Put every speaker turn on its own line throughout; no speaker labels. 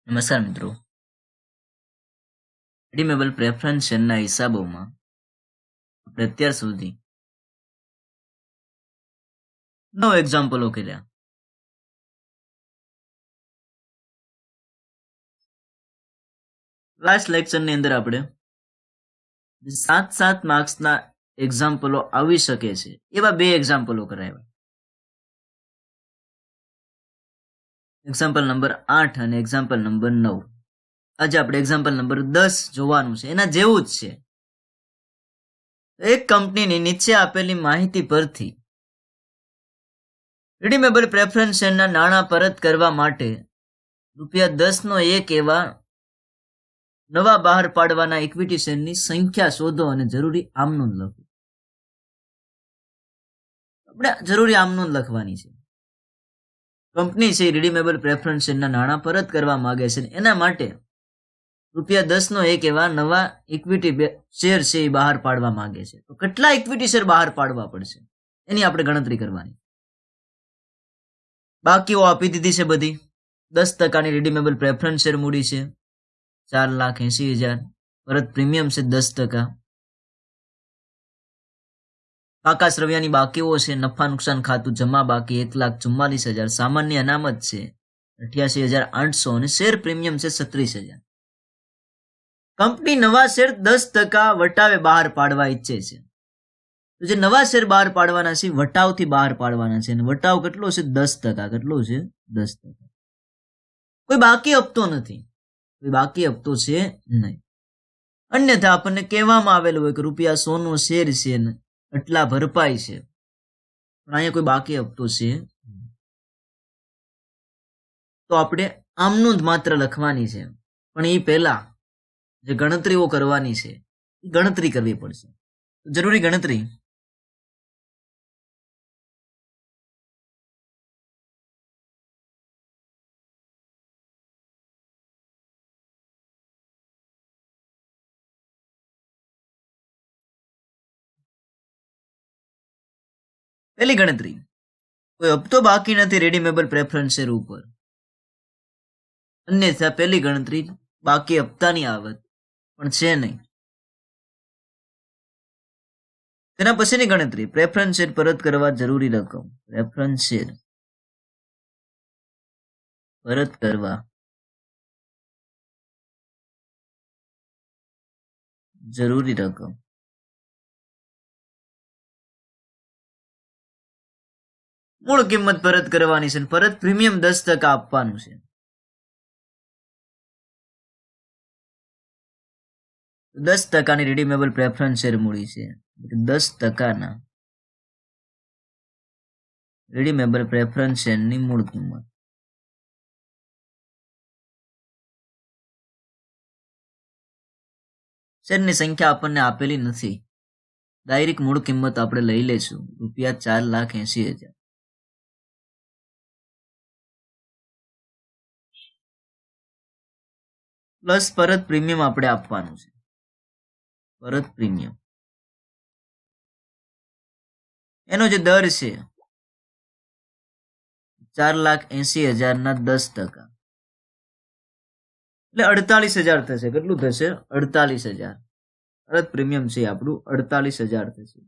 નમસ્કાર મિત્રો. Redeemable preference શેરના હિસાબોમાં આપણે અત્યાર સુધી 9 એક્ઝામ્પલો કર્યા. લાસ્ટ લેક્ચરની અંદર આપણે 7 માર્ક્સના એક્ઝામ્પલો આવી શકે છે એવા 2 એક્ઝામ્પલો કરાવ્યા. એક્ઝામ્પલ નંબર 8 અને એક્ઝામ્પલ નંબર 9. આજે આપણે એક્ઝામ્પલ નંબર 10 જોવાનું છે. એના જેવું જ છે. એક કંપનીની નીચે આપેલી માહિતી પરથી રિડીમેબલ પ્રેફરન્સ શેરના નાણાં પરત કરવા માટે ₹10નો એક એવા નવા બહાર પાડવાના ઇક્વિટી શેરની સંખ્યા શોધો અને જરૂરી આમનોંધ લખો. આપણે જરૂરી આમનોંધ લખવાની છે. કંપની છે રિડીમેબલ પ્રેફરન્સ શેરના નાણાં પરત કરવા માંગે છે. એના માટે ₹10નો એક એવા નવા ઇક્વિટી શેર છે એ બહાર પાડવા માંગે છે. તો કેટલા ઇક્વિટી શેર બહાર પાડવા પડશે એની આપણે ગણતરી કરવાની. બાકીઓ આપી દીધી છે બધી. 10% રિડીમેબલ પ્રેફરન્સ શેર મૂડી છે 4,80,000. પરત પ્રીમિયમ છે 10%. પાકા શ્રવ્યાની બાકીઓ છે. નફા નુકસાન ખાતું જમા બાકી 1,44,000. સામાન્ય અનામત છે 88,800 અને શેર પ્રીમિયમ છે 36,000. કંપની નવા શેર 10% વટાવે બહાર પાડવા ઈચ્છે છે. તો જે નવા શેર બહાર પાડવાના છે વટાવથી બહાર પાડવાના છે. અને વટાવ કેટલો છે 10%. કેટલો છે 10%. કોઈ બાકી હપ્તો નથી. કોઈ બાકી હપ્તો છે નહીં. અન્યથા આપણને કહેવામાં આવેલું હોય કે ₹100નો શેર છે ને આટલા ભરપાઈ છે. પણ અહીંયા કોઈ બાકી હપ્તો છે. તો આપણે આમનોંધ માત્ર લખવાની છે. પણ એ પહેલા જે ગણતરીઓ કરવાની છે એ ગણતરી કરવી પડશે. જરૂરી ગણતરી. પહેલી ગણતરી, કોઈ હપ્તો બાકી નથી રેડીમેબલ પ્રેફરન્સ શેર ઉપર. અન્યથા પહેલી ગણતરી બાકી હપ્તાની આવક પણ છે નહીં. તેના પછીની ગણતરી પ્રેફરન્સ શેર પરત કરવા જરૂરી રકમ. પ્રેફરન્સ શેર પરત કરવા જરૂરી રકમ. મૂળ કિંમત પરત કરવાની છે. પરત પ્રીમિયમ 10% આપવાનું છે. 10%ની રિડીમેબલ પ્રેફરન્સ શેર મૂડી છે. 10%ના રિડીમેબલ પ્રેફરન્સ શેરની મૂળ કિંમત. શેરની સંખ્યા આપણને આપેલી નથી. ડાયરેક્ટ મૂળ કિંમત આપણે લઈ લેશું ₹4,80,000. પ્લસ પરત પ્રીમિયમ આપણે આપવાનું છે. પરત પ્રીમિયમ એનો જે દર છે 4,80,000ના 10%. એટલે 48,000 થશે. કેટલું થશે? 48,000. પરત પ્રીમિયમ છે આપણું 48,000 થશે.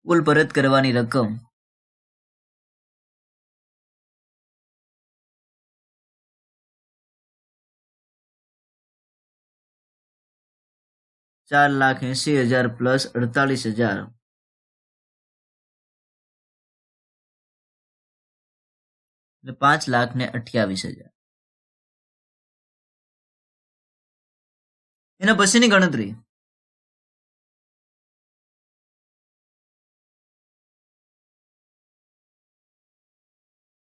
કુલ પરત કરવાની રકમ ₹4,80,000 પ્લસ 48,000 એટલે 5,28,000. એના પછીની ગણતરી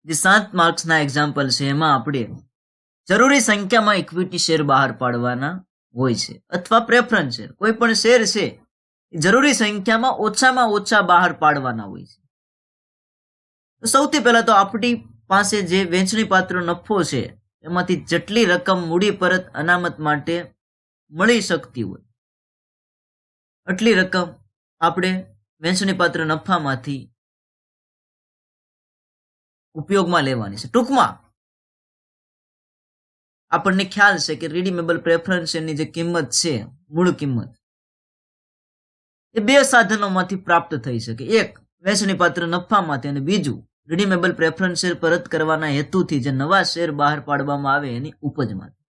જે 7 માર્ક્સના એક્ઝામ્પલ છે એમાં આપણે જરૂરી સંખ્યામાં ઇક્વિટી શેર બહાર પાડવાના હોય છે અથવા પ્રેફરન્સ શેર. કોઈ પણ શેર છે જરૂરી સંખ્યામાં ઓછામાં ઓછા બહાર પાડવાના હોય છે. તો સૌથી પહેલા તો આપણી પાસે જે વેચણી પાત્ર નફો છે એમાંથી જેટલી રકમ મૂડી પરત અનામત માટે મળી શકતી હોય આટલી રકમ આપણે વહેંચણી પાત્ર નફામાંથી ઉપયોગમાં લેવાની છે. ટૂંકમાં આપણને ખ્યાલ છે કે રિડીમેબલ પ્રેફરન્સ શેરની જે કિંમત છે, મૂળ કિંમત, એ બે સાધનોમાંથી પ્રાપ્ત થઈ શકે. એક વહેંચણી પાત્ર નફામાંથી અને બીજું રિડીમેબલ પ્રેફરન્સ શેર પરત કરવાના હેતુથી જે નવા શેર બહાર પાડવામાં આવે એની ઉપજમાંથી.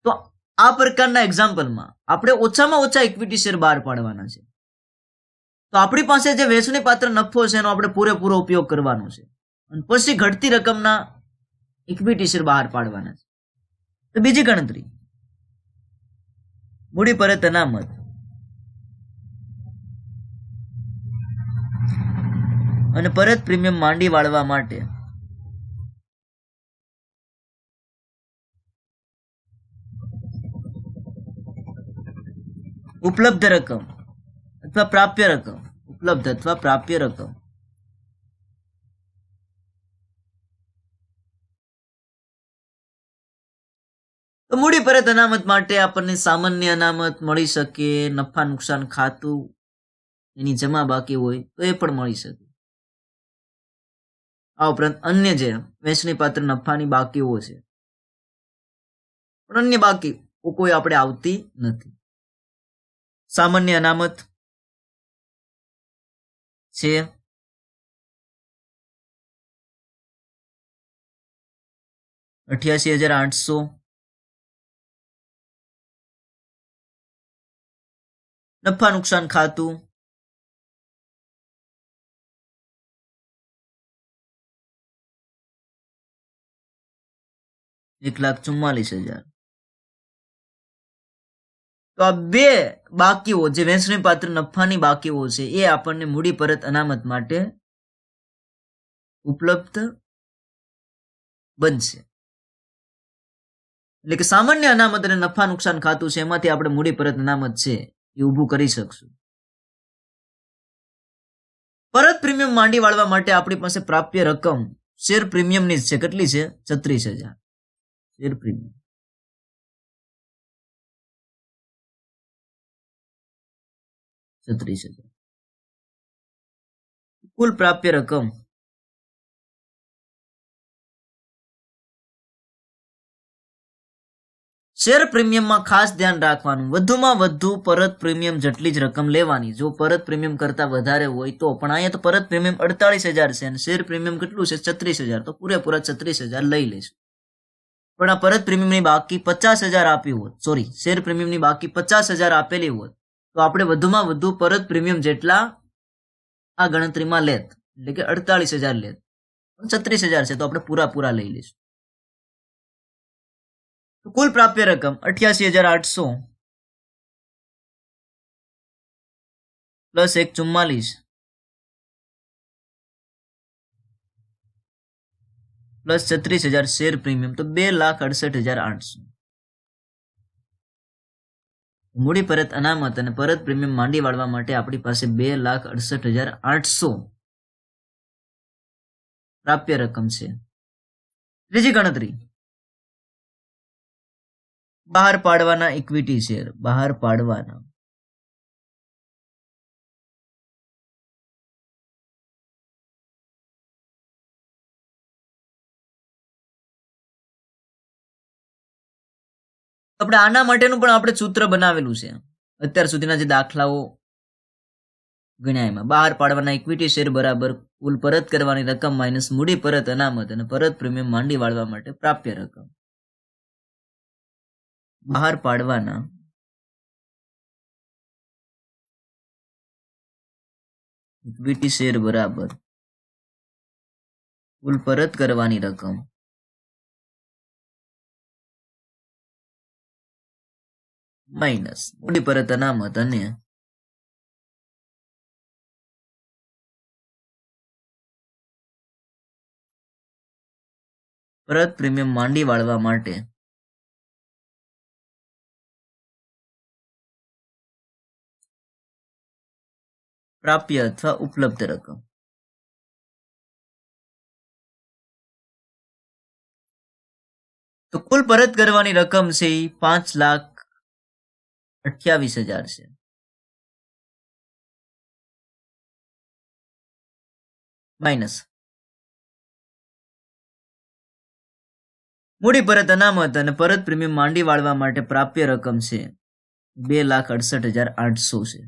તો આ પ્રકારના એક્ઝામ્પલમાં આપણે ઓછામાં ઓછા ઇક્વિટી શેર બહાર પાડવાના છે. તો આપણી પાસે જે વહેંચણી પાત્ર નફો છે એનો આપણે પૂરેપૂરો ઉપયોગ કરવાનો છે અને પછી ઘટતી રકમના ઇક્વિટી શેર બહાર પાડવાના છે. તો બીજી ગણતરી, મૂડી પરત અનામત અને પરત પ્રીમિયમ માંડી વાળવા માટે ઉપલબ્ધ રકમ અથવા પ્રાપ્ય રકમ, ઉપલબ્ધ અથવા પ્રાપ્ય રકમ તો મૂડી પરત અનામત માટે આપણને સામાન્ય અનામત મળી શકે, નફા નુકસાન ખાતું એની જમા બાકી હોય તો એ પણ મળી શકે. આ ઉપરાંત અન્ય જે વહેંચણી પાત્ર નફાની બાકીઓ છે, પણ અન્ય બાકી કોઈ આપણે આવતી નથી. સામાન્ય અનામત છે 88,800, નફા નુકસાન ખાતું 1,44,000. તો આ બે બાકીઓ જે વહેંચણી પાત્ર નફાની બાકીઓ છે એ આપણને મૂડી પરત અનામત માટે ઉપલબ્ધ બનશે. એટલે કે સામાન્ય અનામત અને નફા નુકસાન ખાતું છે એમાંથી આપણે મૂડી પરત અનામત છે એ ઊભું કરી શકશું. પરત પ્રીમિયમ માંડી વાળવા માટે આપણી પાસે પ્રાપ્ય રકમ શેર પ્રીમિયમની જ છે. કેટલી છે? 36,000 શેર પ્રીમિયમ. કુલ પ્રાપ્ય રકમ શેર પ્રીમિયમમાં ખાસ ધ્યાન રાખવાનું, વધુમાં વધુ પરત પ્રીમિયમ જેટલી જ રકમ લેવાની. જો પરત પ્રીમિયમ કરતા વધારે હોય તો, પણ અહીંયા તો પરત પ્રીમિયમ 48,000 છે અને શેર પ્રીમિયમ કેટલું છે? 36,000. તો પૂરેપૂરા 36,000 લઈ લઈશું. પણ આ પરત પ્રીમિયમની બાકી 50,000 આપી હોત, સોરી, શેર પ્રીમિયમની બાકી 50,000 આપેલી હોત તો આપણે વધુમાં વધુ પરત પ્રીમિયમ જેટલા આ ગણતરીમાં લેત, એટલે કે 48,000 લેત. 36,000 છે તો આપણે પૂરા લઈ લઈશું. તો કુલ પ્રાપ્ય રકમ 88,800 પ્લસ 1,44 પ્લસ 36,000 શેર પ્રીમિયમ, તો 2,68,800. મૂડી પરત અનામત અને પરત પ્રીમિયમ માંડી વાળવા માટે આપણી પાસે 2,68,800 પ્રાપ્ય રકમ છે. ત્રીજી ગણતરી, બહાર પાડવાના ઇક્વિટી શેર, બહાર પાડવાના. આપણે આના માટેનું પણ આપણે સૂત્ર બનાવેલું છે. અત્યાર સુધીના જે દાખલાઓ ગણ્યા એમાં બહાર પાડવાના ઇક્વિટી શેર બરાબર કુલ પરત કરવાની રકમ માઇનસ મૂડી પરત અનામત અને પરત પ્રીમિયમ માંડી વાળવા માટે પ્રાપ્ય રકમ. બહાર પાડવાના ઇક્વિટી શેર બરાબર કુલ પરત કરવાની રકમ માઇનસ મૂડી પરત અનામત અને પરત પ્રીમિયમ માંડી વાળવા માટે પ્રાપ્ય અથવા ઉપલબ્ધ રકમ. તો કુલ પરત કરવાની રકમ છે 5,28,000 છે. માઇનસ મૂડી પરત અનામત અને પરત પ્રીમિયમ માંડી વાળવા માટે પ્રાપ્ય રકમ છે 2,68,800 છે.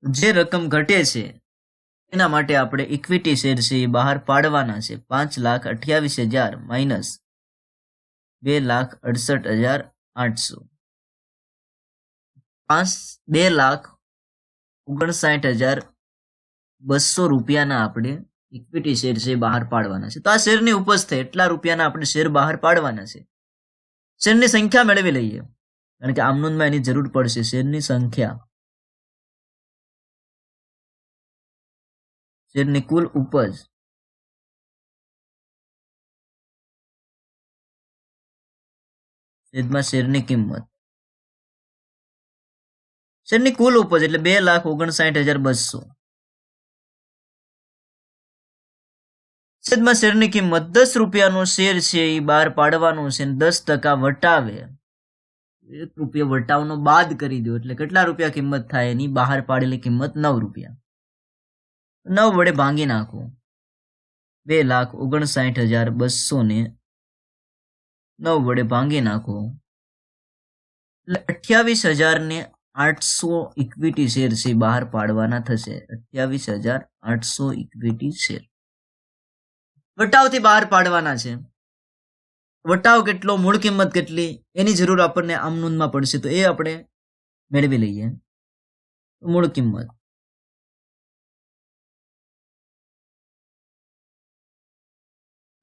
જે રકમ ઘટે છે એના માટે આપણે ઇક્વિટી શેર છે એ બહાર પાડવાના છે. 5,28,000 માઇનસ 2,68,800. 2,59,200 રૂપિયાના આપણે ઇક્વિટી શેર છે બહાર પાડવાના છે. તો આ શેરની ઉપજ થાય એટલા રૂપિયાના આપણે શેર બહાર પાડવાના છે. શેરની સંખ્યા મેળવી લઈએ કારણ કે આમ નોંધમાં એની જરૂર પડશે. શેરની સંખ્યા, શેરની કુલ ઉપજ છેદમાં શેરની કિંમત. શેરની કુલ ઉપજ એટલે 2,59,200 છેદમાં શેરની કિંમત. 10 રૂપિયાનો શેર છે એ બહાર પાડવાનું છે. 10% વટાવે, 1 રૂપિયો વટાવનો બાદ કરી દો એટલે કેટલા રૂપિયા કિંમત થાય એની? બહાર પાડેલી કિંમત 9 રૂપિયા. 9 વડે ભાંગી નાખો. 2,59,200 ને 9 વડે ભાંગી નાખો એટલે 28,800 ઇક્વિટી શેર છે બહાર પાડવાના થશે. 28,800 ઇક્વિટી શેર વટાવથી બહાર પાડવાના છે. વટાવ કેટલો, મૂળ કિંમત કેટલી એની જરૂર આપણને આમ નોંધમાં પડશે તો એ આપણે મેળવી લઈએ. મૂળ કિંમત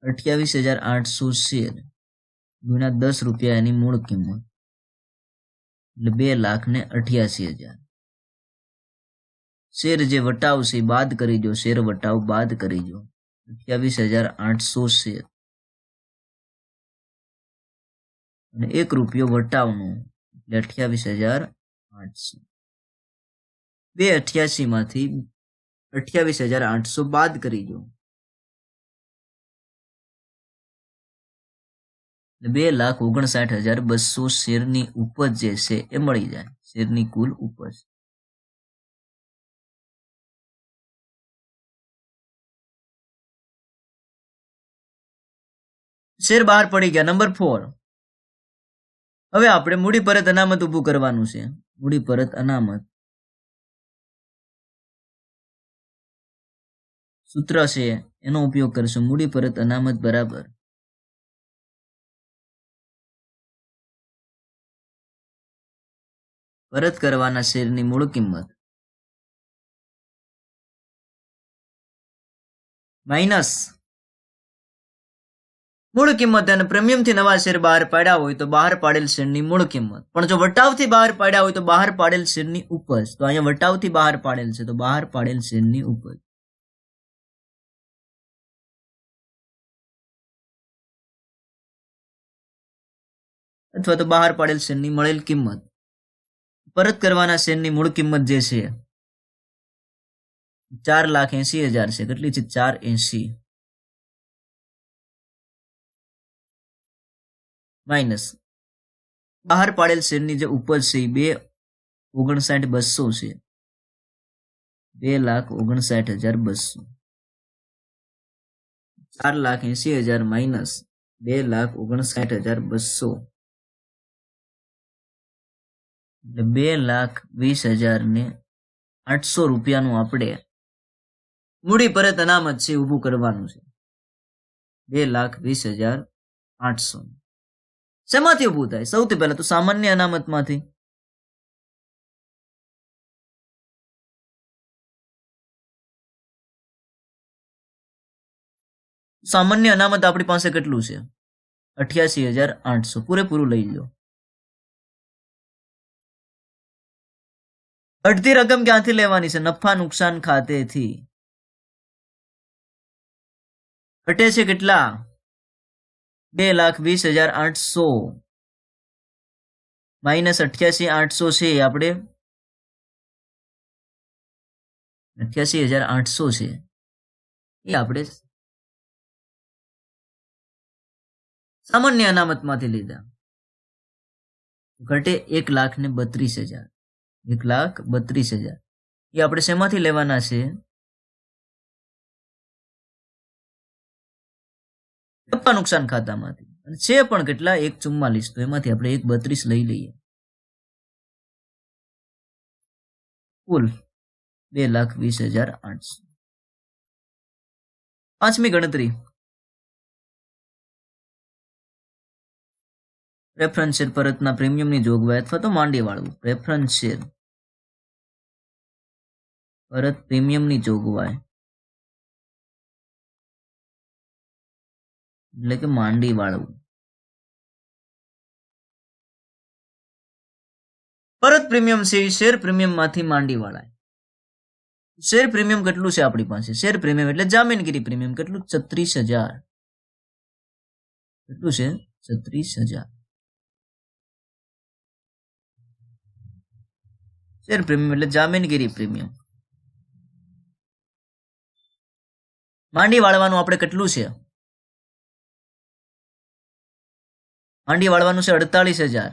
28,800 શેર ગુણ્યા 10 રૂપિયા એની મૂળ કિંમત એટલે 2,88,000. શેર જે વટાવ છે બાદ કરી દો, શેર વટાવ બાદ કરી દો. 28,800 શેર અને 1 રૂપિયો વટાવનો એટલે 28,800. 288 માંથી 28,800 બાદ કરી દો એટલે 2,59,200 શેરની ઉપજ જે છે એ મળી જાય. શેરની કુલ ઉપજ. શેર બહાર પડી ગયા. નંબર 4. હવે આપણે મૂડી પરત અનામત ઊભું કરવાનું છે. મૂડી પરત અનામત સૂત્ર છે એનો ઉપયોગ કરશું. મૂડી પરત અનામત બરાબર પરત કરવાના શેરની મૂળ કિંમત માઇનસ મૂળ કિંમત અને પ્રીમિયમથી નવા શેર બહાર પાડ્યા હોય તો બહાર પાડેલ શેરની મૂળ કિંમત. પણ જો વટાવથી બહાર પાડ્યા હોય તો બહાર પાડેલ શેરની ઉપજ. તો અહીંયા વટાવથી બહાર પાડેલ છે તો બહાર પાડેલ શેરની ઉપજ. અથવા તો બહાર પાડેલ શેરની મળેલ કિંમત. પરત કરવાના શેરની મૂળ કિંમત જે છે 4,80,000 છે. કેટલી છે? 480 માઇનસ બહાર પાડેલ શેરની જે ઉપજ છે એ 2,59,200 છે. 2,59,200. 4,80,000 માઇનસ 2,59,200 2,20,800 રૂપિયાનું આપણે મૂડી પરત અનામત છે ઊભું કરવાનું છે. 2,20,800 શેમાંથી ઊભું થાય? સૌથી પહેલા તો સામાન્ય અનામતમાંથી. સામાન્ય અનામત આપણી પાસે કેટલું છે? 88,800. પૂરેપૂરું લઈ લો. અડધી રકમ ક્યાંથી લેવાની છે? નફા નુકસાન ખાતેથી. ઘટે છે કેટલા? 2,20,800 માઇનસ 88,800 છે. આપણે 88,800 છે એ આપણે સામાન્ય અનામતમાંથી લીધા. ઘટે 1,32,000. 1,32,000 એ આપણે શેમાંથી લેવાના છે? નફા નુકસાન ખાતામાંથી. અને છે પણ કેટલા? 1,44. તો એમાંથી આપણે 1,32 લઈ લઈએ. કુલ 2,20,800. પાંચમી ગણતરી, પ્રેફરન્સ શેર પરતના પ્રીમિયમની જોગવાઈ અથવા તો માંડી વાળવું. પ્રેફરન્સ શેર પરત પ્રીમિયમની જોગવાઈ એટલે કે માંડી વાળવું. પરત પ્રીમિયમ છે શેર પ્રીમિયમમાંથી માંડી વાળાય. શેર પ્રીમિયમ કેટલું છે આપણી પાસે? શેર પ્રીમિયમ એટલે જામીનગીરી પ્રીમિયમ કેટલું? 36,000. કેટલું છે? 36,000. શેર પ્રીમિયમ એટલે જામીનગીરી પ્રીમિયમ. માંડી વાળવાનું આપણે કેટલું છે? માંડી વાળવાનું છે 48,000.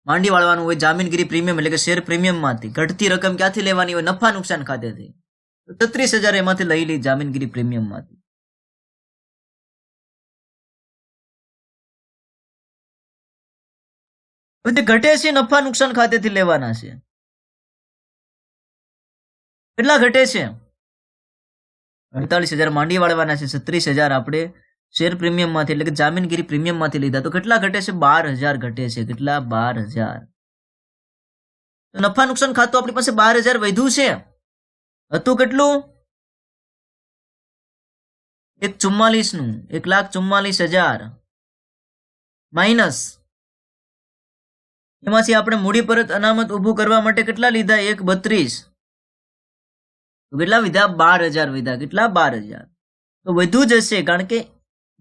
માંડી વાળવાનું હોય જામીનગીરી પ્રીમિયમ એટલે કે શેર પ્રીમિયમ માંથી. ઘટતી રકમ ક્યાંથી લેવાની હોય? નફા નુકસાન ખાતેથી. 36,000 એમાંથી લઈ લી જામીનગીરી પ્રીમિયમ માંથી. ઘટે છે નફા નુકસાન ખાતેથી લેવાના છે. કેટલા ઘટે છે? 48,000 માંડી વાળવાના છે. 36,000 આપણે શેર પ્રીમિયમ માંથી એટલે કે જામીનગીરી પ્રીમિયમ માંથી લીધા. તો કેટલા ઘટે છે? 12,000 ઘટે છે. કેટલા? 12,000. નફા નુકસાન ખાતું આપણી પાસે 12,000 વધ્યું છે. હતું કેટલું? 1,44 નું. 1,44,000 માઇનસ એમાંથી આપણે મૂડી પરત અનામત ઉભું કરવા માટે કેટલા લીધા? 1,32. તો કેટલા વિધા? 12,000 વિધા. કેટલા? 12,000. તો વધુ જ હશે કારણ કે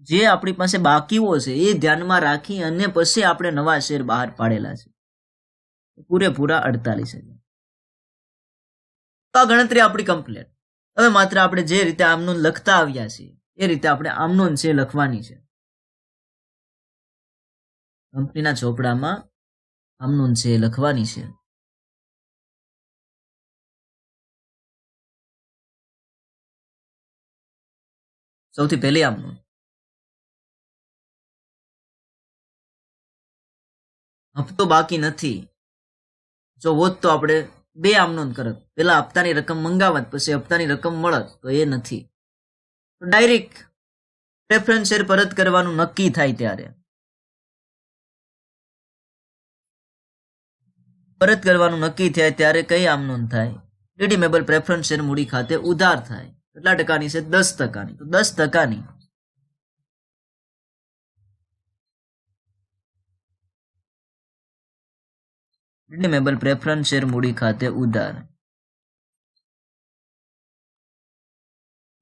જે આપણી પાસે બાકીઓ છે એ ધ્યાનમાં રાખી અને પછી આપણે નવા શેર બહાર પાડેલા છે. પૂરેપૂરા 48,000. તો આ ગણતરી આપણી કમ્પ્લીટ. હવે માત્ર આપણે જે રીતે આમનોંધ લખતા આવ્યા છીએ એ રીતે આપણે આમનોંધ છે લખવાની છે. કંપનીના ચોપડામાં આમનોંધ છે લખવાની છે. સૌથી પહેલી આમનોંધ, હપ્તો બાકી નથી. જો હોત તો આપણે બે આમનોંધ કરત. પેલા હપ્તાની રકમ મંગાવત પછી હપ્તાની રકમ મળત. તો એ નથી. ડાયરેક્ટ પ્રેફરન્સ શેર પરત કરવાનું નક્કી થાય ત્યારે પરત કરવાનું નક્કી થાય ત્યારે કઈ આમનોંધ થાય? રિડીમેબલ પ્રેફરન્સ શેર મૂડી ખાતે ઉધાર થાય. કેટલા ટકાની છે? 10%. તો 10%. રિડીમેબલ પ્રેફરન્સ શેર મૂડી ખાતે ઉધાર.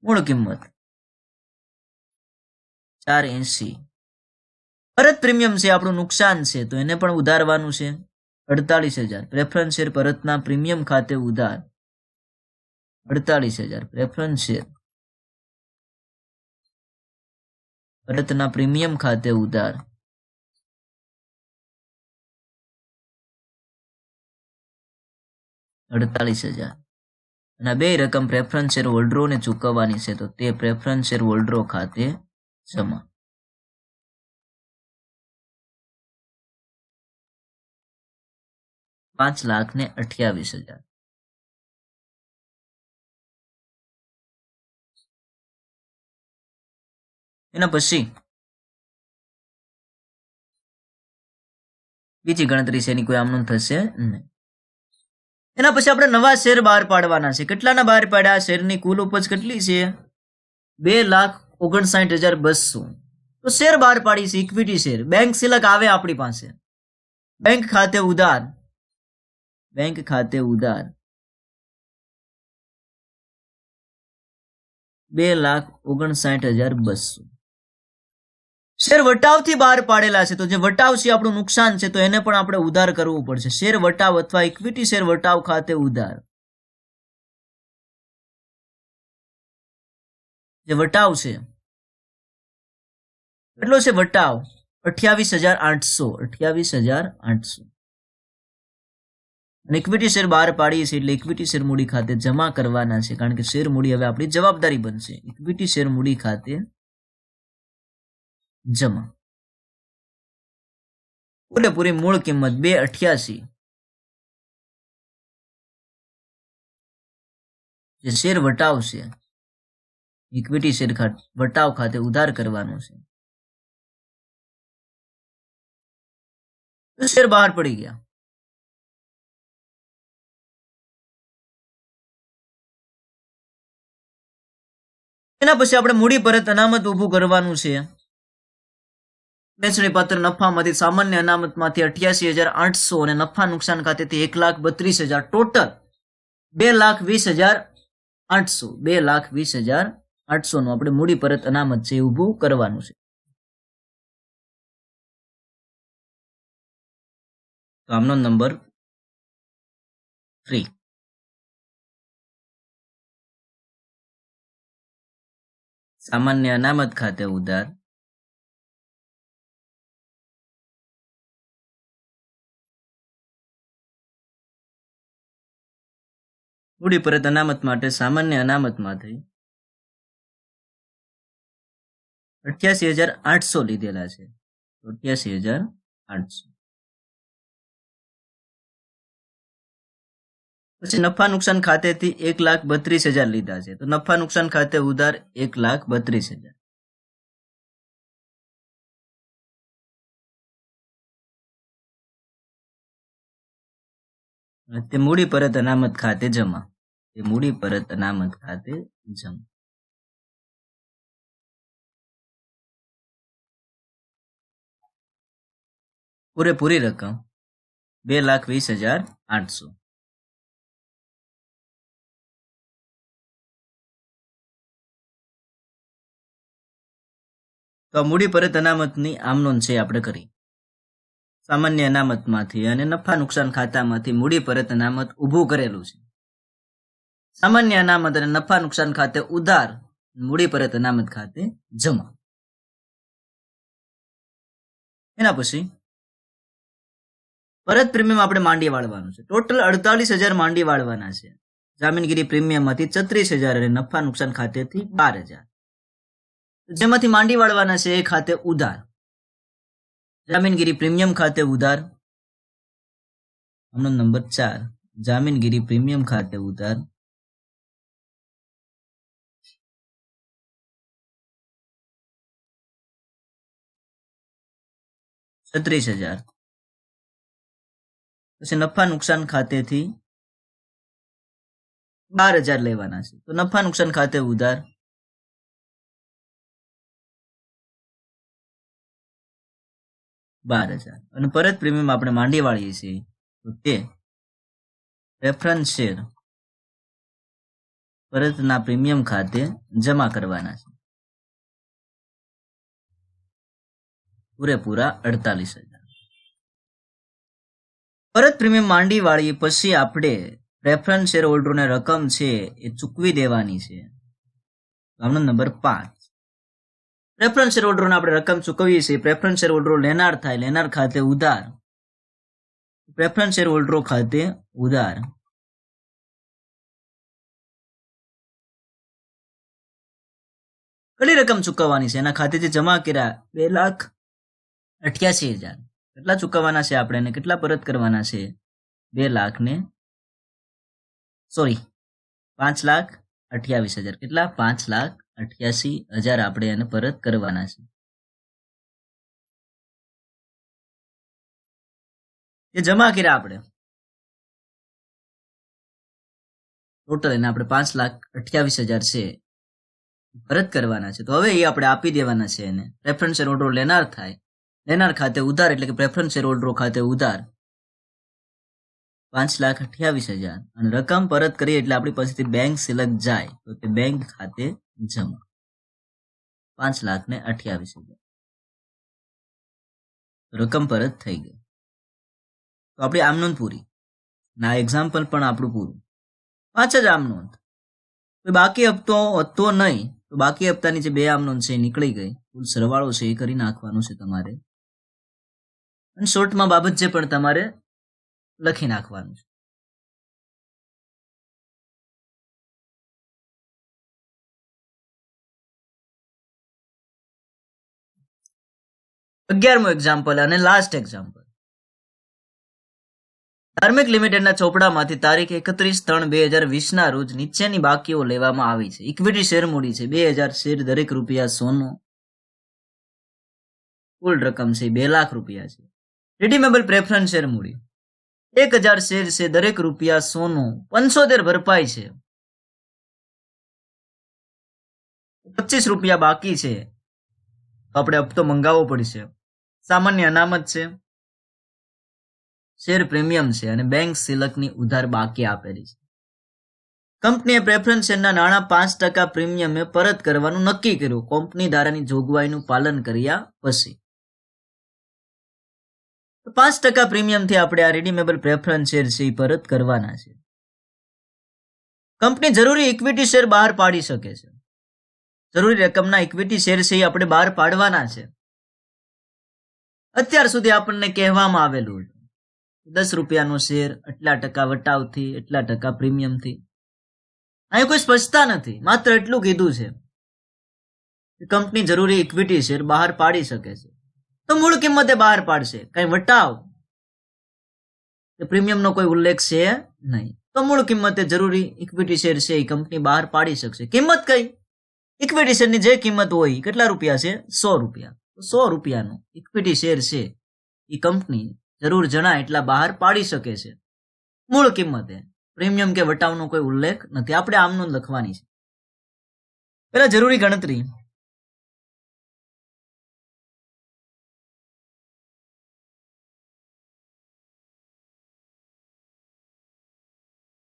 મૂળ કિંમત 480. પરત પ્રીમિયમ છે આપણું નુકસાન છે તો એને પણ ઉધારવાનું છે. 48,000. પ્રેફરન્સ શેર પરતના પ્રીમિયમ ખાતે ઉધાર 48,000. પ્રેફરન્સ શેર પરતના પ્રીમિયમ ખાતે ઉધાર 48,000. અને બે રકમ પ્રેફરન્સ શેર હોલ્ડરોને ચૂકવવાની છે તો તે પ્રેફરન્સ શેર હોલ્ડરો ખાતે જમા. $5,28,000. એના પછી બીજી ગણતરી છે એની કોઈ આમનોંધ થશે નહીં. એના પછી આપણે નવા શેર બહાર પાડવાના છે. કેટલાના બહાર પાડ્યા? શેરની કુલ ઉપજ કેટલી છે? 2,59,200. તો શેર બહાર પાડી છે ઇક્વિટી શેર. બેંક સિલક આવે આપણી પાસે. બેંક ખાતે ઉધાર 2,59,200. શેર વટાવથી બહાર પાડેલા છે તો જે વટાવ છે આપણું નુકસાન છે તો એને પણ આપણે ઉધાર કરવું પડશે. શેર વટાવ અથવા ઇક્વિટી શેર વટાવ ખાતે ઉધાર. જે વટાવ છે કેટલો છે વટાવ? 28,800. અને ઇક્વિટી શેર બહાર પાડીએ છીએ એટલે ઇક્વિટી શેર મૂડી ખાતે જમા કરવાના છે, કારણ કે શેર મૂડી હવે આપણી જવાબદારી બનશે. ઇક્વિટી શેર મૂડી ખાતે જમા. પૂરેપૂરી મૂળ કિંમત 288 જે શેર વટાવ છે, ઇક્વિટી શેર વટાવ ખાતે ઉધાર કરવાનું છે. તો શેર બહાર પડી ગયા. એના પછી આપણે મૂડી પરત અનામત ઉભું કરવાનું છે. વેચણી પાત્ર નફામાંથી સામાન્ય અનામતમાંથી 88,800 અને નફા નુકસાન ખાતેથી 1,32,000, ટોટલ 2,20,800. 2,20,800 નું આપણે મૂડી પરત અનામત છે ઉભું કરવાનું છે. તો આમનો નંબર 3. સામાન્ય અનામત ખાતે ઉધાર મૂડી પરત અનામત માટે સામાન્ય અનામતમાંથી 88,800 લીધેલા છે. 88,800. પછી નફા નુકસાન ખાતેથી 1,32,000 લીધા છે. તો નફા નુકસાન ખાતે ઉધાર 1,32,000. તે મૂડી પરત અનામત ખાતે જમા. તે મૂડી પરત અનામત ખાતે જમા. પૂરેપૂરી રકમ 2,20,800. તો મૂડી પરત અનામતની આમ નોંધ છે આપણે કરી. સામાન્ય અનામતમાંથી અને નફા નુકસાન ખાતામાંથી મૂડી પરત અનામત ઊભું કરેલું છે. સામાન્ય અનામત અને નફા નુકસાન ખાતે ઉધાર, મૂડી પરત અનામત ખાતે જમા. એના પછી પરત પ્રીમિયમ આપણે માંડી વાળવાનું છે. ટોટલ 48,000 માંડી વાળવાના છે. જામીનગીરી પ્રીમિયમમાંથી 36,000 અને નફા નુકસાન ખાતેથી 12,000. જેમાંથી માંડી વાળવાના છે એ ખાતે ઉધાર. જામીનગીરી પ્રીમિયમ ખાતે ઉધાર. આમનો નંબર 4. જામીનગીરી પ્રીમિયમ ખાતે ઉધાર 36,000. પછી નફા નુકસાન ખાતેથી 12,000 લેવાના છે. તો નફા નુકસાન ખાતે ઉધાર 12,000. અને પરત પ્રીમિયમ આપણે માંડી વાળીએ છીએ તો તે રેફરન્સ શેર પરતના પ્રીમિયમ ખાતે જમા કરવાના છે. પૂરેપૂરા 48,000. પરત પ્રીમિયમ માંડી વાળીએ પછી આપણે પ્રેફરન્સ શેર હોલ્ડરોને રકમ છે એ ચૂકવી દેવાની છે. આમનો નંબર 5. પ્રેફરન્સ શેર હોલ્ડરોને આપણે રકમ ચૂકવીએ છીએ. પ્રેફરન્સ શેર હોલ્ડરો લેનાર થાય, લેનાર ખાતે ઉધાર. પ્રેફરન્સ શેર હોલ્ડરો ખાતે ઉધાર. કેટલી રકમ ચૂકવવાની છે? એના ખાતેથી જમા કર્યા 2,88,000. કેટલા ચૂકવવાના છે આપણે અને કેટલા પરત કરવાના છે? 5,28,000. કેટલા? 5,88,000 આપણે એને પરત કરવાના છે. એ જમા કર્યા આપણે ટોટલ એને આપણે 5,28,000 છે પરત કરવાના છે. તો હવે એ આપણે આપી દેવાના છે એને. પ્રેફરન્સ શેર હોલ્ડરો લેનાર થાય, લેનાર ખાતે ઉધાર એટલે કે પ્રેફરન્સ શેર હોલ્ડરો ખાતે ઉધાર 5,28,000. અને રકમ પરત કરીએ એટલે આપણી પાસેથી બેંક સિલેક્ટ જાય તો તે બેંક ખાતે જમા 5,28,000. રકમ પરત થઈ ગઈ. તો આપણી આમ નોંધ પૂરી. ના એક્ઝામ્પલ પણ આપણું પૂરું. 5 જ આમ નોંધ. બાકી હપ્તો હતો નહીં તો બાકી હપ્તાની જે 2 આમ નોંધ છે એ નીકળી ગઈ. કુલ સરવાળો છે એ કરી નાખવાનો છે તમારે. અને શોર્ટમાં બાબત છે પણ તમારે લખી નાખવાનું છે. 11મું એક્ઝામ્પલ અને લાસ્ટ એક્ઝામ્પલ. ધાર્મિક લિમિટેડના ચોપડામાંથી તારીખ 31/3/2020 રોજ નીચેની બાકીઓ લેવામાં આવી છે. ઇક્વિટી શેર મૂડી છે 2000 શેર, દરેક રૂપિયા સોનું. કુલ રકમ છે 2 લાખ રૂપિયા છે. રિડીમેબલ પ્રેફરન્સ શેર મૂડી 1000 શેર છે, દરેક રૂપિયા સોનું. 75 ભરપાઈ છે, 25 રૂપિયા બાકી છે, તો આપણે હપ્તો મંગાવવો પડશે. સામાન્ય અનામત છે, શેર પ્રીમિયમ છે અને બેંક સિલકની ઉધાર બાકી આપેલી છે. કંપનીએ પ્રેફરન્સ શેરના નાણાં 5% પ્રીમિયમે પરત કરવાનું નક્કી કર્યું કંપની ધારાની જોગવાઈનું પાલન કર્યા પછી. 5% પ્રીમિયમથી આપણે આ રિડીમેબલ પ્રેફરન્સ શેર છે પરત કરવાના છે. કંપની જરૂરી ઇક્વિટી શેર બહાર પાડી શકે છે. જરૂરી રકમના ઇક્વિટી શેર છે આપણે બહાર પાડવાના છે. અત્યાર સુધી આપણને કહેવામાં આવેલું 10 રૂપિયાનો શેર, એટલા ટકા વટાવથી, એટલા ટકા પ્રીમિયમથી. અહીં કોઈ સ્પષ્ટતા નથી, માત્ર એટલું કીધું છે કે કંપની જરૂરી ઇક્વિટી શેર બહાર પાડી શકે છે, તો મૂળ કિંમતે બહાર પાડશે. કઈ વટાવ કે પ્રીમિયમનો કોઈ ઉલ્લેખ છે નહીં, તો મૂળ કિંમતે જરૂરી ઇક્વિટી શેર છે એ કંપની બહાર પાડી શકશે. કિંમત કઈ? ઇક્વિટી શેરની જે કિંમત હોય, કેટલા રૂપિયા છે? 100 રૂપિયા. 100 રૂપિયાનો ઇક્વિટી શેર છે એ કંપની જરૂર જણાય એટલા બહાર પાડી શકે છે મૂળ કિંમતે. પ્રીમિયમ કે વટાવનો કોઈ ઉલ્લેખ નથી. આપણે આમનું લખવાની છે. પેલા જરૂરી ગણતરી.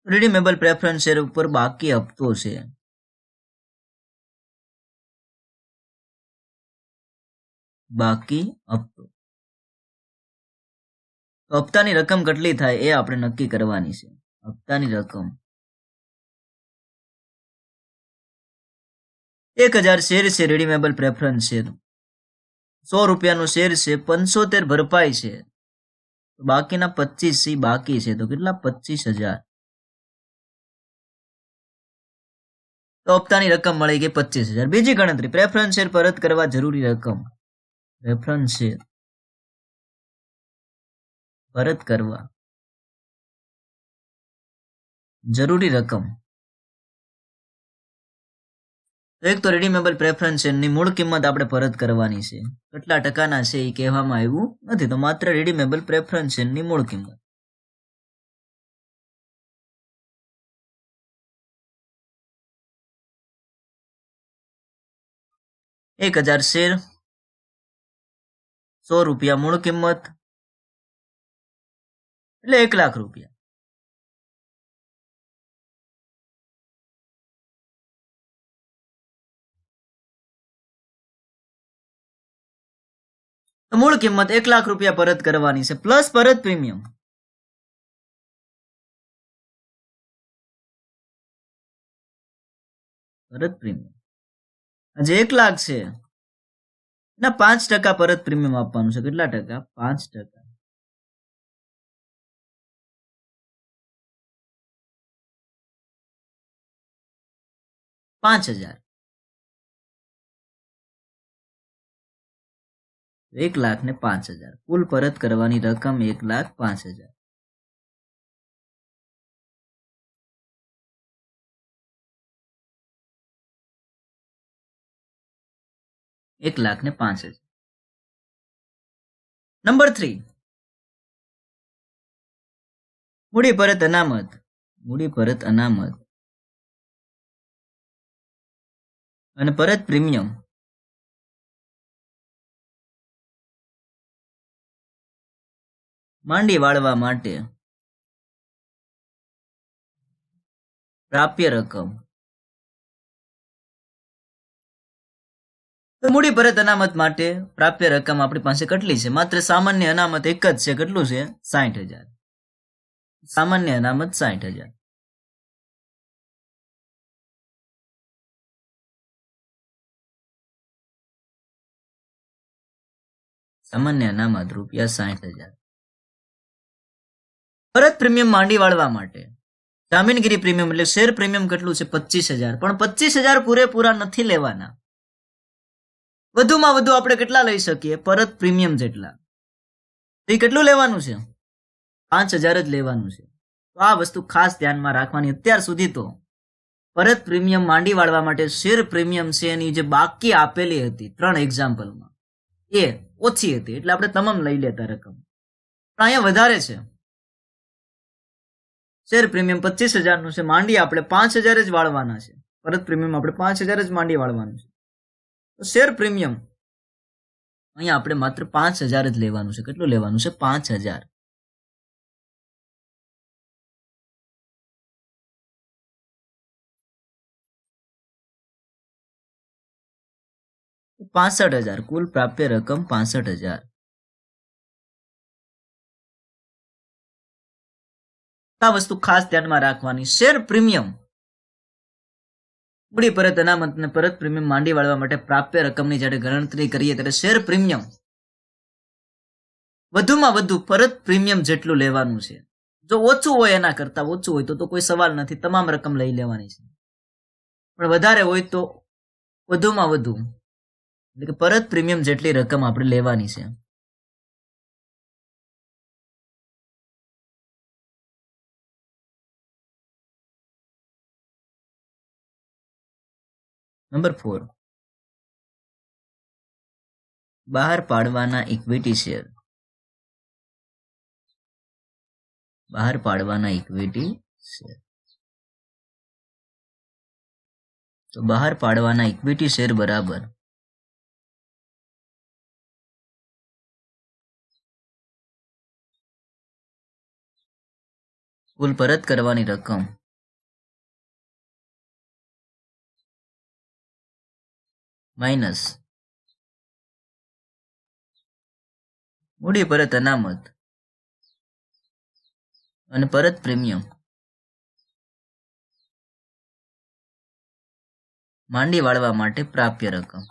રિડીમેબલ પ્રેફરન્સ શેર ઉપર બાકી હપ્તો છે. બાકી હપ્તો. તો હપ્તાની રકમ કેટલી થાય એ આપણે નક્કી કરવાની છે. હપ્તાની રકમ 1000 શેર છે રિડીમેબલ પ્રેફરન્સ શેર. 100 રૂપિયાનો શેર છે, 75 ભરપાઈ છે, બાકીના 25 બાકી છે, તો કેટલા? 25,000. તો હપ્તાની રકમ મળી ગઈ 25,000. બીજી ગણતરી, પ્રેફરન્સ શેર પરત કરવા જરૂરી રકમ. પ્રેફરન્સ શેર પરત કરવા જરૂરી રકમ. એક તો રિડીમેબલ પ્રેફરન્સ શેરની મૂળ કિંમત આપણે પરત કરવાની છે. કેટલા ટકાના છે એ કહેવામાં આવ્યું નથી, તો માત્ર રિડીમેબલ પ્રેફરન્સ શેરની મૂળ કિંમત. એક 1000 શેર, 100 રૂપિયા મૂળ કિંમત, એટલે 1 લાખ રૂપિયા. તો મૂળ કિંમત 1 લાખ રૂપિયા પરત કરવાની છે, પ્લસ પરત પ્રીમિયમ. પરત પ્રીમિયમ જે 1 લાખ છે એના 5% પરત પ્રીમિયમ આપવાનું છે. કેટલા ટકા? 5%. $5,000. 1 લાખ ને 5,000. કુલ પરત કરવાની રકમ 1,05,000. $1,05,000. નંબર 3, મૂડી પરત અનામત. મૂડી પરત અનામત અને પરત પ્રીમિયમ. માંડી વાળવા માટે પ્રાપ્ય રકમ. તો મૂડી પરત અનામત માટે પ્રાપ્ય રકમ આપણી પાસે કેટલી છે? માત્ર સામાન્ય અનામત એક જ છે. કેટલું છે? 60,000. સામાન્ય અનામત 60,000. સામાન્ય અનામત ₹60,000. પરત પ્રીમિયમ માંડી વાળવા માટે જામીનગીરી પ્રીમિયમ એટલે શેર પ્રીમિયમ કેટલું છે? 25,000. પણ 25,000 પૂરેપૂરા નથી લેવાના. વધુમાં વધુ આપણે કેટલા લઈ શકીએ? પરત પ્રીમિયમ જેટલા. તો એ કેટલું લેવાનું છે? 5,000 જ લેવાનું છે. તો આ વસ્તુ ખાસ ધ્યાનમાં રાખવાની. અત્યાર સુધી તો પરત પ્રીમિયમ માંડી વાળવા માટે શેર પ્રીમિયમ છે એની જે બાકી આપેલી હતી 3 એક્ઝામ્પલમાં એ ઓછી હતી, એટલે આપણે તમામ લઈ લેતા રકમ. પણ અહીંયા વધારે છે. શેર પ્રીમિયમ 25,000 નું છે, માંડી આપણે 5,000 જ વાળવાના છે. પરત પ્રીમિયમ આપણે 5,000 જ માંડી વાળવાનું છે. તો શેર પ્રીમિયમ અહીંયા આપણે માત્ર 5,000 જ લેવાનું છે. કેટલું લેવાનું છે? 5,000. $65,000 કુલ પ્રાપ્ય રકમ 65,000. આ વસ્તુ ખાસ ધ્યાનમાં રાખવાની. શેર પ્રીમિયમ મૂડી પરત અનામત અને પરત પ્રીમિયમ માંડી વાળવા માટે પ્રાપ્ય રકમની જ્યારે ગણતરી કરીએ ત્યારે શેર પ્રીમિયમ વધુમાં વધુ પરત પ્રીમિયમ જેટલું લેવાનું છે. જો ઓછું હોય એના કરતા ઓછું હોય તો કોઈ સવાલ નથી, તમામ રકમ લઈ લેવાની છે. પણ વધારે હોય તો વધુમાં વધુ એટલે કે પરત પ્રીમિયમ જેટલી રકમ આપણે લેવાની છે. નંબર 4, બહાર પાડવાના ઇક્વિટી શેર. બહાર પાડવાના ઇક્વિટી શેર. તો બહાર પાડવાના ઇક્વિટી શેર બરાબર કુલ પરત કરવાની રકમ માઇનસ મૂડી પરત અનામત અને પરત પ્રીમિયમ માંડી વાળવા માટે પ્રાપ્ય રકમ.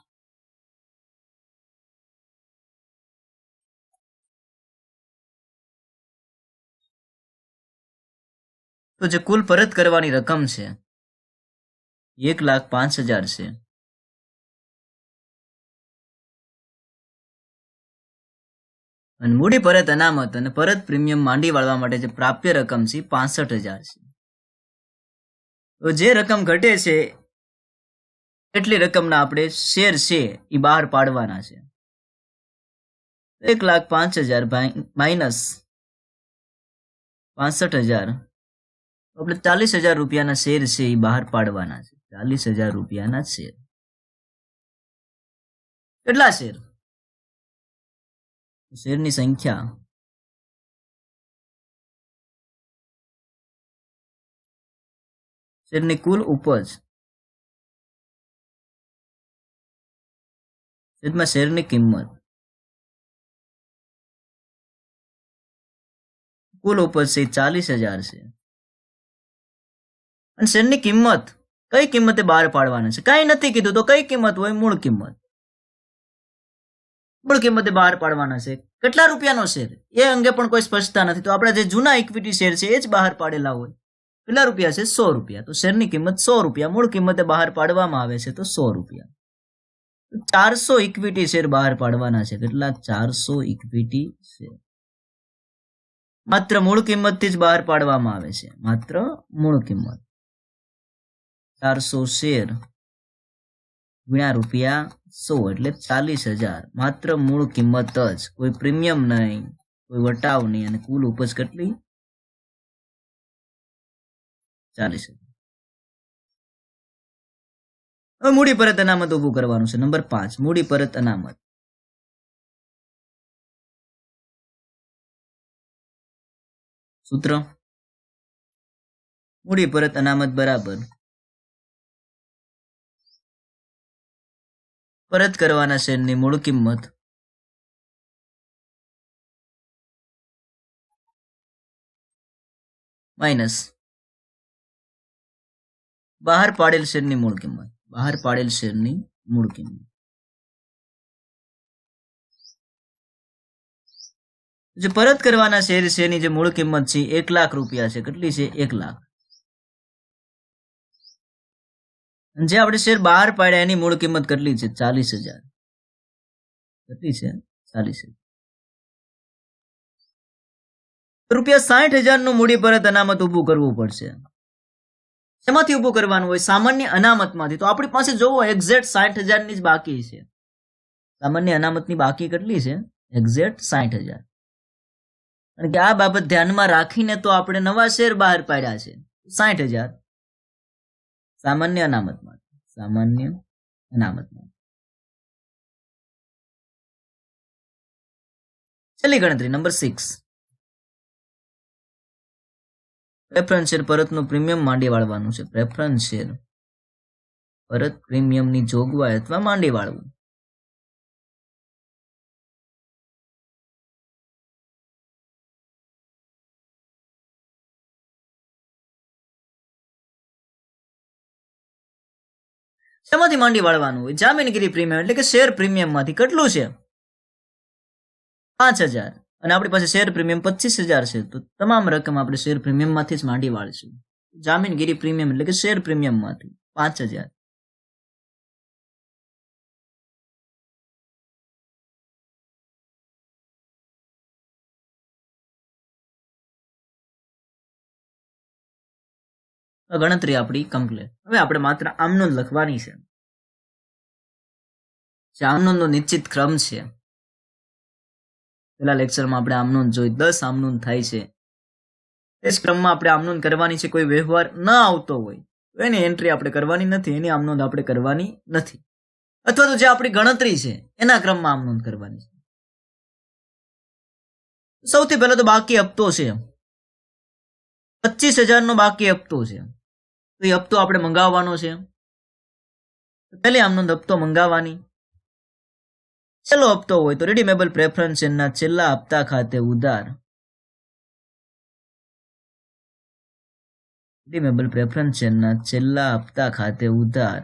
તો જે કુલ પરત કરવાની રકમ છે 1,05,000 છે. અને મૂડી પરત અનામત અને પરત પ્રીમિયમ માંડી વાળવા માટે જે પ્રાપ્ય રકમ છે 65,000 છે. તો જે રકમ ઘટે છે એટલી રકમના આપણે શેર છે એ બહાર પાડવાના છે. 1,05,000 માઇનસ 65,000 આપણે 40,000 રૂપિયાના શેર છે એ બહાર પાડવાના છે. 40,000 રૂપિયાના શેર. કેટલા શેર? શેરની સંખ્યા શેરની કુલ ઉપજ છેદમાં શેરની કિંમત. કુલ ઉપજ છે 40,000 છે. અને શેરની કિંમત કઈ કિંમતે બહાર પાડવાના છે? કઈ નથી કીધું તો કઈ કિંમત હોય? મૂળ કિંમત. મૂળ કિંમતે બહાર પાડવાના છે. કેટલા રૂપિયાનો શેર એ અંગે પણ કોઈ સ્પષ્ટતા નથી. તો આપણા જે જૂના ઇક્વિટી શેર છે એ જ બહાર પાડેલા હોય. કેટલા રૂપિયા છે? 100 રૂપિયા. તો શેરની કિંમત 100 રૂપિયા મૂળ કિંમતે બહાર પાડવામાં આવે છે તો 100 રૂપિયા. 400 ઇક્વિટી શેર બહાર પાડવાના છે. કેટલા? 400 ઇક્વિટી શેર માત્ર મૂળ કિંમતથી જ બહાર પાડવામાં આવે છે. માત્ર મૂળ કિંમત. 400 શેર ગુણ્યા રૂપિયા 100 એટલે 40,000. માત્ર મૂળ કિંમત જ, કોઈ પ્રીમિયમ નહીં, કોઈ વટાવ નહીં. અને કુલ ઉપજ કેટલી? 40,000. હવે મૂડી પરત અનામત ઉભું કરવાનું છે. નંબર 5, મૂડી પરત અનામત. સૂત્ર મૂડી પરત અનામત બરાબર પરત કરવાના શેરની મૂળ કિંમત માઇનસ બહાર પાડેલ શેરની મૂળ કિંમત. બહાર પાડેલ શેરની મૂળ કિંમત. જે પરત કરવાના શેર છે એની જે મૂળ કિંમત છે 1,00,000 રૂપિયા છે. કેટલી છે? 1,00,000. જે આપણે શેર બહાર પાડ્યા એની મૂળ કિંમત કેટલી છે? 40,000. કેટલી છે? 40,000. ₹60,000 નું મૂડી પરત અનામત ઉભું કરવું પડશે. શેમાંથી ઉભું કરવાનું હોય? સામાન્ય અનામતમાંથી. તો આપણી પાસે જોવો એક્ઝેક્ટ 60,000 ની જ બાકી છે. સામાન્ય અનામતની બાકી કેટલી છે? એક્ઝેક્ટ 60,000. કારણ કે આ બાબત ધ્યાનમાં રાખીને તો આપણે નવા શેર બહાર પાડ્યા છે. 60,000 સામાન્ય અનામતમાં. છેલ્લી ગણતરી નંબર 6. પ્રેફરન્સ શેર પરતનું પ્રીમિયમ માંડી વાળવાનું છે. પ્રેફરન્સ શેર પરત પ્રીમિયમની જોગવાઈ અથવા માંડી વાળવું. શેમાંથી માંડી વાળવાનું હોય? જામીનગીરી પ્રીમિયમ એટલે કે શેર પ્રીમિયમ માંથી. કેટલું છે? 5,000. અને આપણી પાસે શેર પ્રીમિયમ 25,000 છે. તો તમામ રકમ આપણે શેર પ્રીમિયમ માંથી જ માંડી વાળશું. જામીનગીરી પ્રીમિયમ એટલે કે શેર પ્રીમિયમ માંથી 5,000. ગણતરી આપણી કમ્પ્લીટ. હવે આપણે માત્ર આમનોંધ લખવાની છે. જે આમનોંધનો નિશ્ચિત ક્રમ છે. પેલા લેક્ચરમાં આપણે આમનોંધ જોઈ. 10 આમનોંધ થાય છે. એ જ ક્રમમાં આપણે આમનોંધ કરવાની છે. કોઈ વ્યવહાર ન આવતો હોય તો એની એન્ટ્રી આપણે કરવાની નથી, એની આમનોંધ આપણે કરવાની નથી. અથવા તો જે આપણી ગણતરી છે એના ક્રમમાં આમનોંધ કરવાની છે. સૌથી પહેલા તો બાકી હપ્તો છે. 25,000 નો બાકી હપ્તો છે. તો એ હપ્તો આપણે મંગાવવાનો છે. પહેલી આમનોંધ હપ્તો મંગાવવાની. છેલ્લો હપ્તો હોય તો રિડીમેબલ પ્રેફરન્સ શેરના છેલ્લા હપ્તા ખાતે ઉધાર. રિડીમેબલ પ્રેફરન્સ શેરના છેલ્લા હપ્તા ખાતે ઉધાર.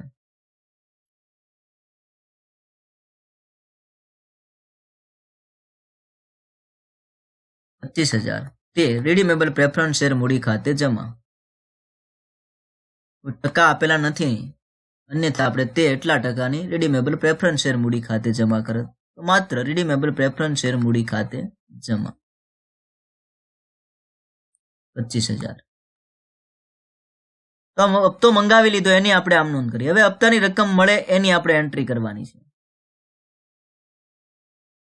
₹25,000 તે રિડીમેબલ પ્રેફરન્સ શેર મૂડી ખાતે જમા. ટકા આપેલા નથી, અન્યથા આપણે તે એટલા ટકાની રિડીમેબલ પ્રેફરન્સ શેર મૂડી ખાતે જમા કરત. તો માત્ર રિડીમેબલ પ્રેફરન્સ શેર મૂડી ખાતે જમા. 25,000. તો હપ્તો મંગાવી લીધો, એની આપણે આમ નોંધ કરી. હવે હપ્તાની રકમ મળે એની આપણે એન્ટ્રી કરવાની છે.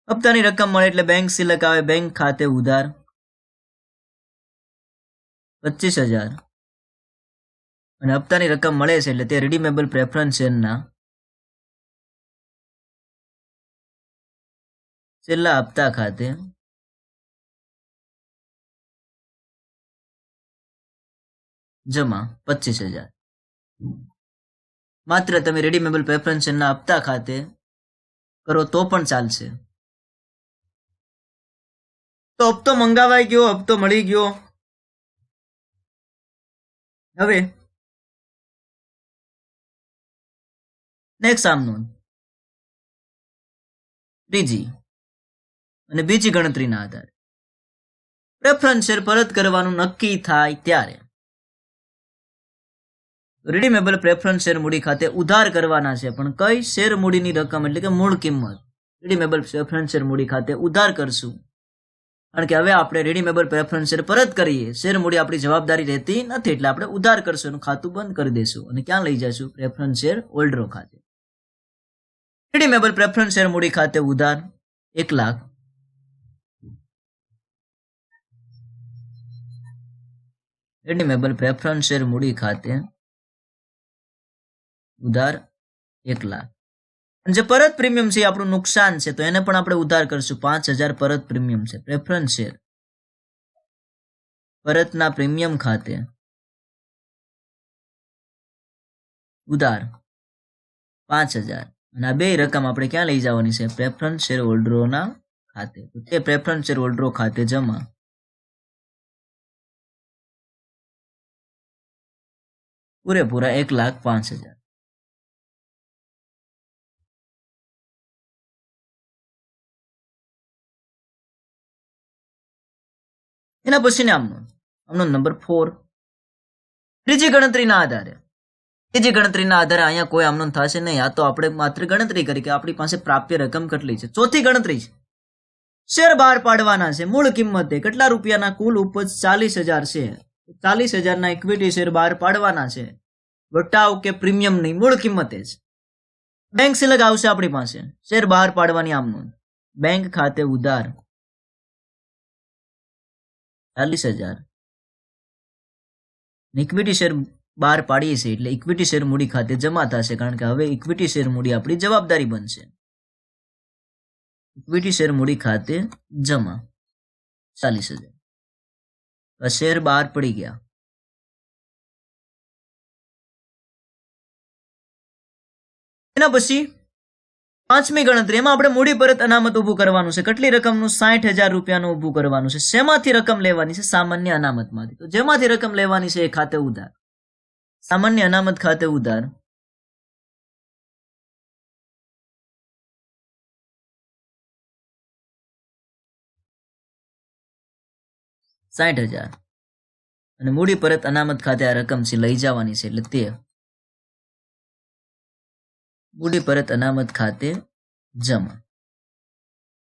હપ્તાની રકમ મળે એટલે બેંક સિલક આવે. બેંક ખાતે ઉધાર 25,000 અને હપ્તાની રકમ મળે છે એટલે તે રિડીમેબલ પ્રેફરન્સ શેરના છેલ્લા હપ્તા ખાતે જમા 25,000. માત્ર તમે રિડીમેબલ પ્રેફરન્સ શેરના હપ્તા ખાતે કરો તો પણ ચાલશે. તો હપ્તો મંગાવાઈ ગયો, હપ્તો મળી ગયો. હવે નેક્સ્ટ આમ નોંધ ત્રીજી અને બીજી ગણતરીના આધારે પ્રેફરન્સ શેર પરત કરવાનું નક્કી થાય ત્યારે રિડીમેબલ પ્રેફરન્સ શેર મૂડી ખાતે ઉધાર કરવાના છે. પણ કઈ શેર મૂડીની રકમ એટલે કે મૂળ કિંમત રિડીમેબલ પ્રેફરન્સ શેર મૂડી ખાતે ઉધાર કરશું. કારણ કે હવે આપણે રિડીમેબલ પ્રેફરન્સ શેર પરત કરીએ, શેર મૂડી આપણી જવાબદારી રહેતી નથી, એટલે આપણે ઉધાર કરશું, એનું ખાતું બંધ કરી દેશું અને ક્યાં લઈ જશું? પ્રેફરન્સ શેર હોલ્ડરો ખાતે. રિડીમેબલ પ્રેફરન્સ શેર મૂડી ખાતે ઉધાર 1,00,000. રિડીમેબલ પ્રેફરન્સ શેર મૂડી ખાતે ઉધાર 1,00,000. જે પરત પ્રીમિયમ છે આપણું નુકસાન છે, તો એને પણ આપણે ઉધાર કરશું. 5,000 પરત પ્રીમિયમ છે. પ્રેફરન્સ શેર પરતના પ્રીમિયમ ખાતે ઉધાર 5,000 અને આ બે રકમ આપણે ક્યાં લઈ જવાની છે? પ્રેફરન્સ શેર હોલ્ડરોના ખાતે. તો તે પ્રેફરન્સ શેર હોલ્ડરો ખાતે જમા. પૂરેપૂરા 1,05,000. એના પછી આમનો નંબર 4 ત્રીજી ગણતરીના આધારે એ જે ગણતરીના આધારે અહીંયા કોઈ આમનો થશે નહીં. આ તો આપણે માત્ર ગણતરી કરી કે આપણી પાસે પ્રાપ્ય રકમ કેટલી છે. ચોથી ગણતરી છે શેર બહાર પાડવાના છે. મૂળ કિંમતે કેટલા રૂપિયાના કુલ ઉપજ 40,000 છે. 40,000 ઇક્વિટી શેર બહાર પાડવાના છે. વટાવ કે પ્રીમિયમ નહીં, મૂળ કિંમતે જ. બેંક સિલક આવશે આપણી પાસે શેર બહાર પાડવાની આમ નોંધ. બેંક ખાતે ઉધાર 40,000 ઇક્વિટી શેર બહાર પાડીએ છીએ એટલે ઇક્વિટી શેર મૂડી ખાતે જમા થશે, કારણ કે હવે ઇક્વિટી શેર મૂડી આપણી જવાબદારી બનશે. ઇક્વિટી શેર મૂડી ખાતે જમા 40,000. શેર બહાર પડી ગયા. એના પછી પાંચમી ગણતરી, એમાં આપણે મૂડી પરત અનામત ઉભું કરવાનું છે. કેટલી રકમનું? 60,000 રૂપિયાનું ઉભું કરવાનું છે. શેમાંથી રકમ લેવાની છે? સામાન્ય અનામતમાંથી. તો જેમાંથી રકમ લેવાની છે એ ખાતે ઉધાર. સામાન્ય અનામત ખાતે ઉધાર 60,000 અને મૂડી પરત અનામત ખાતે આ રકમ છે લઈ જવાની છે એટલે તે મૂડી પરત અનામત ખાતે જમા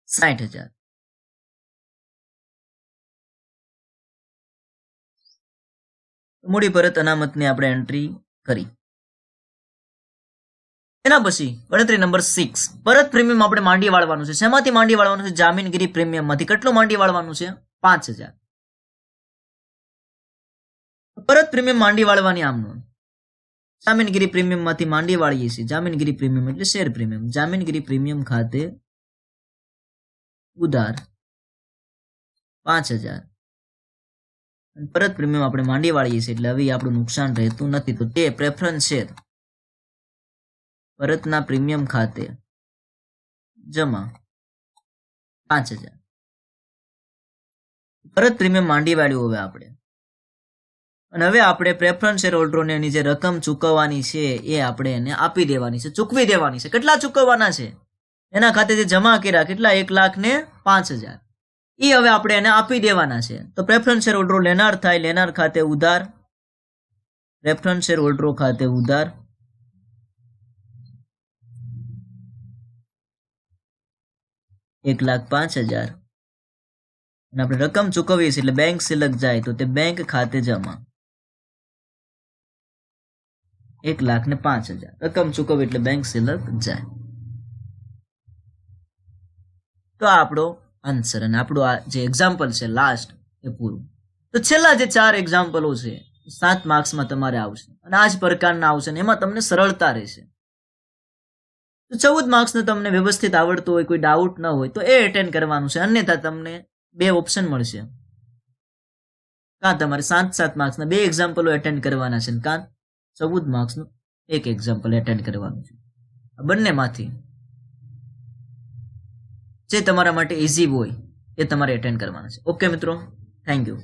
60,000. મૂડી પરત અનામતની આપણે એન્ટ્રી કરી. એના પછી ગણતરી નંબર 6, પરત પ્રીમિયમ આપણે માંડી વાળવાનું છે. શેમાંથી માંડી વાળવાનું છે? જામીનગીરી પ્રીમિયમમાંથી. કેટલું માંડી વાળવાનું છે? 5,000. પરત પ્રીમિયમ માંડી વાળવાની આમ નોંધ. જામીનગીરી પ્રીમિયમ માંથી માંડી વાળીએ છીએ. જામીનગીરી પ્રીમિયમ એટલે શેર પ્રીમિયમ. જામીનગીરી પ્રીમિયમ ખાતે ઉધાર 5,000. પરત પ્રીમિયમ આપણે માંડી વાળીએ છીએ એટલે હવે આપણું નુકસાન રહેતું નથી. તો તે પ્રેફરન્સ શેર પરતના પ્રીમિયમ ખાતે જમા 5,000. પરત પ્રીમિયમ માંડી વાળ્યું હવે આપણે, અને હવે આપણે પ્રેફરન્સ શેર હોલ્ડરોને એની જે રકમ ચૂકવવાની છે એ આપણે એને આપી દેવાની છે, ચૂકવી દેવાની છે. કેટલા ચૂકવવાના છે? એના ખાતે જે જમા કર્યા કેટલા? 1,05,000. એ હવે આપણે એને આપી દેવાના છે. તો પ્રેફરન્સ શેર હોલ્ડરો લેનાર થાય. લેનાર ખાતે ઉધાર. પ્રેફરન્સ શેર હોલ્ડરો ખાતે ઉધાર 1,05,000 અને આપણે રકમ ચૂકવીએ છીએ એટલે બેંક સિલક જાય તો તે બેંક ખાતે જમા 1,05,000. રકમ ચૂકવી એટલે બેંક સિલક જાય. તો આ આપણો આન્સર અને આપણું આ જે એક્ઝામ્પલ છે લાસ્ટ એ પૂરું. તો છેલ્લા જે 4 એક્ઝામ્પલો છે 7 માર્ક્સમાં તમારે આવશે અને આ જ પ્રકારના આવશે ને એમાં તમને સરળતા રહેશે. તો 14 માર્ક્સને તમને વ્યવસ્થિત આવડતું હોય, કોઈ ડાઉટ ન હોય તો એ એટેન્ડ કરવાનું છે. અન્યથા તમને 2 ઓપ્શન મળશે. કાં તમારે 7 માર્ક્સના 2 એક્ઝામ્પલો એટેન્ડ કરવાના છે, કાં 14 માર્ક્સનું 1 એક્ઝામ્પલ એટેન્ડ કરવાનું છે. આ બંનેમાંથી જે તમારા માટે ઇઝી હોય એ તમારે એટેન્ડ કરવાના છે. ઓકે મિત્રો, થેન્ક યુ.